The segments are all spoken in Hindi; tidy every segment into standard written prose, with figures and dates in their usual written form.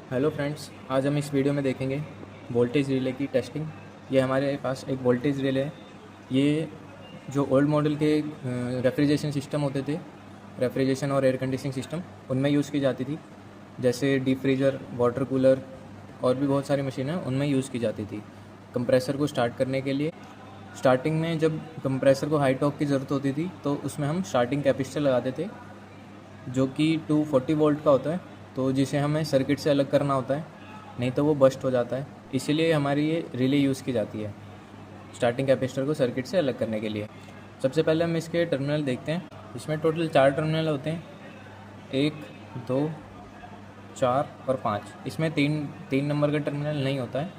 हेलो फ्रेंड्स, आज हम इस वीडियो में देखेंगे वोल्टेज रिले की टेस्टिंग। ये हमारे पास एक वोल्टेज रिले है। ये जो ओल्ड मॉडल के रेफ्रिजरेशन सिस्टम होते थे, रेफ्रिजरेशन और एयर कंडीशनिंग सिस्टम, उनमें यूज़ की जाती थी। जैसे डीप फ्रीज़र, वाटर कूलर और भी बहुत सारी मशीनें उनमें यूज़ की जाती थी कंप्रेसर को स्टार्ट करने के लिए। स्टार्टिंग में जब कंप्रेसर को हाई टॉर्क की ज़रूरत होती थी तो उसमें हम स्टार्टिंग कैपेसिटर लगाते थे जो कि 240 वोल्ट का होता है, तो जिसे हमें सर्किट से अलग करना होता है, नहीं तो वो बस्ट हो जाता है। इसीलिए हमारी ये रिले यूज़ की जाती है स्टार्टिंग कैपेसिटर को सर्किट से अलग करने के लिए। सबसे पहले हम इसके टर्मिनल देखते हैं। इसमें टोटल 4 टर्मिनल होते हैं, 1, 2, 4 और 5। इसमें तीन नंबर का टर्मिनल नहीं होता है।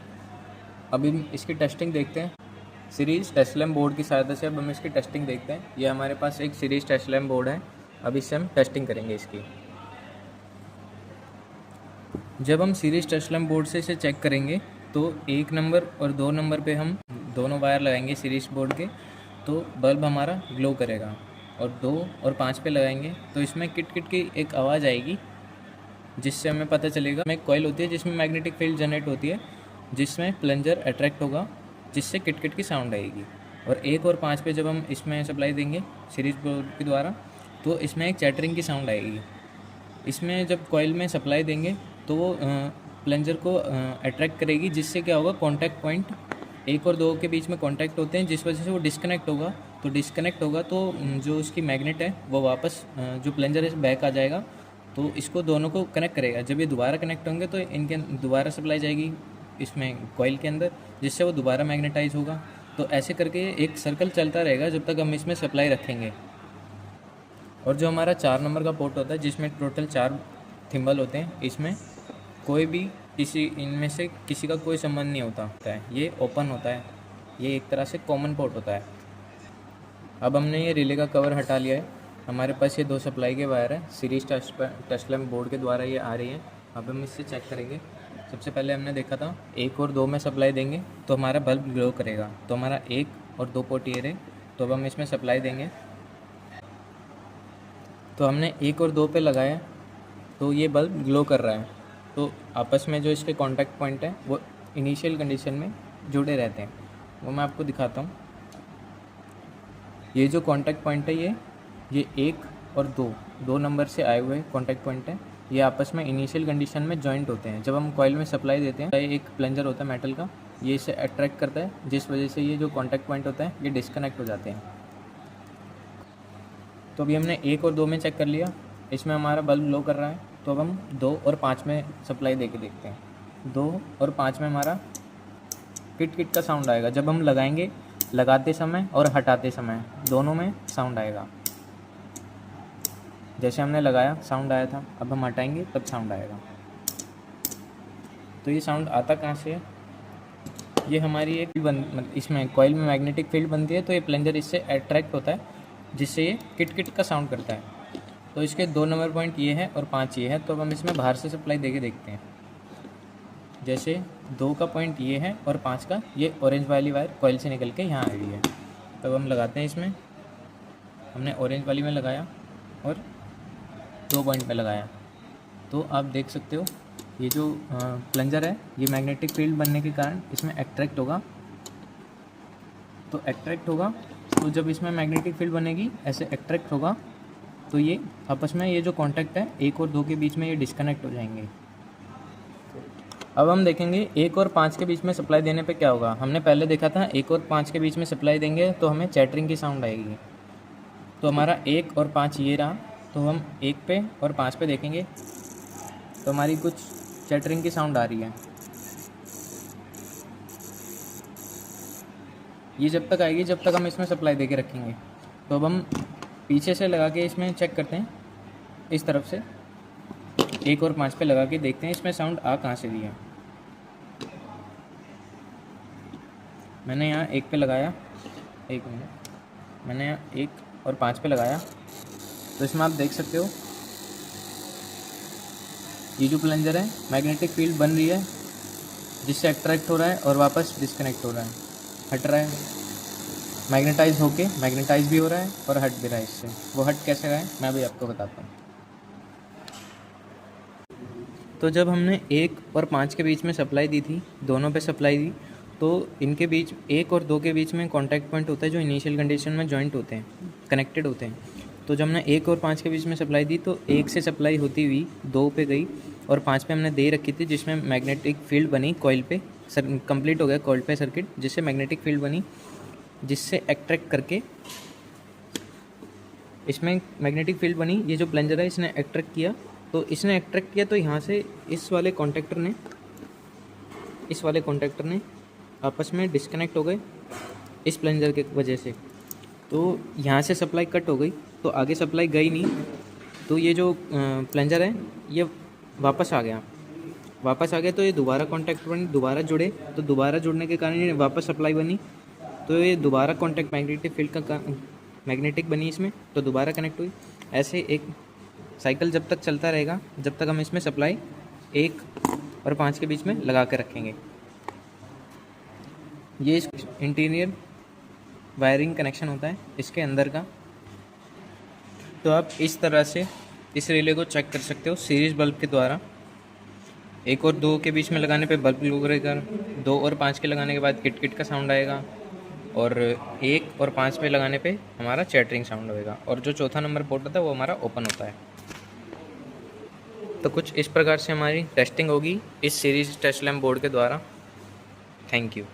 अभी इसकी टेस्टिंग देखते हैं सीरीज़ टेस्ट लैम्प बोर्ड की सहायता से। अब हम इसकी टेस्टिंग देखते हैं। ये हमारे पास एक सीरीज़ टेस्ट लैम्प बोर्ड है। अब इससे हम टेस्टिंग करेंगे इसकी। जब हम सीरीज टेस्ट लैम्प बोर्ड से इसे चेक करेंगे तो 1 नंबर और 2 नंबर पे हम दोनों वायर लगाएंगे सीरीज बोर्ड के, तो बल्ब हमारा ग्लो करेगा। और 2 और 5 पे लगाएंगे तो इसमें किट किट की एक आवाज़ आएगी, जिससे हमें पता चलेगा। में कॉइल होती है जिसमें मैग्नेटिक फील्ड जनरेट होती है, जिसमें प्लंजर अट्रैक्ट होगा, जिससे किट किट की साउंड आएगी। और 1 और 5 पे जब हम इसमें सप्लाई देंगे सीरीज बोर्ड के द्वारा, तो इसमें एक चैटरिंग की साउंड आएगी। इसमें जब कॉइल में सप्लाई देंगे तो वो प्लंजर को अट्रैक्ट करेगी, जिससे क्या होगा, कॉन्टैक्ट पॉइंट 1 और 2 के बीच में कॉन्टैक्ट होते हैं, जिस वजह से वो डिस्कनेक्ट होगा। तो जो उसकी मैग्नेट है वो वापस जो प्लंजर है बैक आ जाएगा, तो इसको दोनों को कनेक्ट करेगा। जब ये दोबारा कनेक्ट होंगे तो इनके दोबारा सप्लाई जाएगी इसमें कॉइल के अंदर, जिससे वो दोबारा मैग्नेटाइज होगा। तो ऐसे करके एक सर्कल चलता रहेगा जब तक हम इसमें सप्लाई रखेंगे। और जो हमारा 4 नंबर का पोर्ट होता है, जिसमें टोटल 4 थिम्बल होते हैं, इसमें कोई भी इनमें से किसी का कोई संबंध नहीं होता है। ये ओपन होता है, ये एक तरह से कॉमन पोर्ट होता है। अब हमने ये रिले का कवर हटा लिया है। हमारे पास ये 2 सप्लाई के वायर है, सीरीज टेस्ट लैम्प बोर्ड के द्वारा ये आ रही है। अब हम इससे चेक करेंगे। सबसे पहले हमने देखा था 1 और 2 में सप्लाई देंगे तो हमारा बल्ब ग्लो करेगा। तो हमारा 1 और 2 पोर्ट ये रहे, तो अब हम इसमें सप्लाई देंगे। तो हमने 1 और 2 पे लगाया तो ये बल्ब ग्लो कर रहा है। तो आपस में जो इसके कांटेक्ट पॉइंट है वो इनिशियल कंडीशन में जुड़े रहते हैं, वो मैं आपको दिखाता हूँ। ये जो कांटेक्ट पॉइंट है ये 1 और 2 नंबर से आए हुए कांटेक्ट पॉइंट है। ये आपस में इनिशियल कंडीशन में जॉइंट होते हैं। जब हम कॉइल में सप्लाई देते हैं, एक प्लंजर होता है मेटल का, ये इसे अट्रैक्ट करता है, जिस वजह से ये जो कांटेक्ट पॉइंट होता है ये डिस्कनेक्ट हो जाते हैं। तो अभी हमने 1 और 2 में चेक कर लिया, इसमें हमारा बल्ब ग्लो कर रहा है। तो अब हम 2 और 5 में सप्लाई दे के देखते हैं। 2 और 5 में हमारा किट किट का साउंड आएगा। जब हम लगाएंगे, लगाते समय और हटाते समय दोनों में साउंड आएगा। जैसे हमने लगाया साउंड आया था, अब हम हटाएंगे तब साउंड आएगा। तो ये साउंड आता कहाँ से है? ये हमारी एक इसमें कॉइल में मैग्नेटिक फील्ड बनती है, तो ये प्लंजर इससे अट्रैक्ट होता है, जिससे ये किट किट का साउंड करता है। तो इसके 2 नंबर पॉइंट ये है और 5 ये है। तो अब हम इसमें बाहर से सप्लाई देके देखते हैं। जैसे 2 का पॉइंट ये है और 5 का ये ऑरेंज वाली वायर कॉइल से निकल के यहाँ आ रही है। तब हम लगाते हैं इसमें। हमने ऑरेंज वाली में लगाया और 2 पॉइंट में लगाया, तो आप देख सकते हो ये जो प्लंजर है ये मैग्नेटिक फील्ड बनने के कारण इसमें अट्रैक्ट होगा। तो जब इसमें मैग्नेटिक फील्ड बनेगी, ऐसे अट्रैक्ट होगा, तो ये आपस में ये जो कांटेक्ट है 1 और 2 के बीच में ये डिस्कनेक्ट हो जाएंगे। अब हम देखेंगे 1 और 5 के बीच में सप्लाई देने पे क्या होगा। हमने पहले देखा था 1 और 5 के बीच में सप्लाई देंगे तो हमें चैटरिंग की साउंड आएगी। तो हमारा 1 और 5 ये रहा, तो हम 1 पे और 5 पे देखेंगे तो हमारी कुछ चैटरिंग की साउंड आ रही है। ये जब तक आएगी जब तक हम इसमें सप्लाई दे के रखेंगे। तो अब हम पीछे से लगा के इसमें चेक करते हैं, इस तरफ से 1 और 5 पे लगा के देखते हैं इसमें साउंड आ कहाँ से रही है। मैंने यहाँ 1 पे लगाया, 1 मिनट, मैंने यहाँ 1 और 5 पे लगाया, तो इसमें आप देख सकते हो ये जो प्लंजर है मैग्नेटिक फील्ड बन रही है, जिससे अट्रैक्ट हो रहा है और वापस डिस्कनेक्ट हो रहा है, हट रहा है। मैग्नेटाइज भी हो रहा है और हट भी रहा है इससे। वो हट कैसे रहा है मैं भी आपको बताता हूँ। तो जब हमने 1 और 5 के बीच में सप्लाई दी थी, दोनों पे सप्लाई दी, तो इनके बीच 1 और 2 के बीच में कॉन्टैक्ट पॉइंट होता है जो इनिशियल कंडीशन में जॉइंट होते हैं, कनेक्टेड होते हैं। तो जब हमने 1 और 5 के बीच में सप्लाई दी तो 1 से सप्लाई होती हुई 2 पे गई और 5 पे हमने दे रखी थी, जिसमें मैग्नेटिक फील्ड बनी कॉइल पे, कंप्लीट हो गया कॉइल पे सर्किट, जिससे मैग्नेटिक फील्ड बनी, जिससे अट्रैक्ट करके इसमें मैग्नेटिक फील्ड बनी। ये जो प्लंजर है इसने अट्रैक्ट किया, तो यहाँ से इस वाले कॉन्टैक्टर ने आपस में डिस्कनेक्ट हो गए इस प्लंजर के वजह से। तो यहाँ से सप्लाई कट हो गई, तो आगे सप्लाई गई नहीं। तो ये जो प्लंजर है ये वापस आ गया तो ये दोबारा कॉन्टैक्ट बनी, दोबारा जुड़े, तो दोबारा जुड़ने के कारण ये वापस सप्लाई बनी, तो ये दोबारा कॉन्टैक्ट मैग्नेटिक फील्ड का मैग्नेटिक बनी इसमें, तो दोबारा कनेक्ट हुई। ऐसे एक साइकिल जब तक चलता रहेगा जब तक हम इसमें सप्लाई 1 और 5 के बीच में लगा कर रखेंगे। ये इंटीरियर वायरिंग कनेक्शन होता है इसके अंदर का। तो आप इस तरह से इस रिले को चेक कर सकते हो सीरीज बल्ब के द्वारा। 1 और 2 के बीच में लगाने पे बल्ब ग्लो करेगा, 2 और 5 के लगाने के बाद किट किट का साउंड आएगा, और 1 और 5 पे लगाने पे हमारा चैटरिंग साउंड होएगा, और जो चौथा नंबर पोर्ट होता है वो हमारा ओपन होता है। तो कुछ इस प्रकार से हमारी टेस्टिंग होगी इस सीरीज टेस्ट लैम्प बोर्ड के द्वारा। Thank you.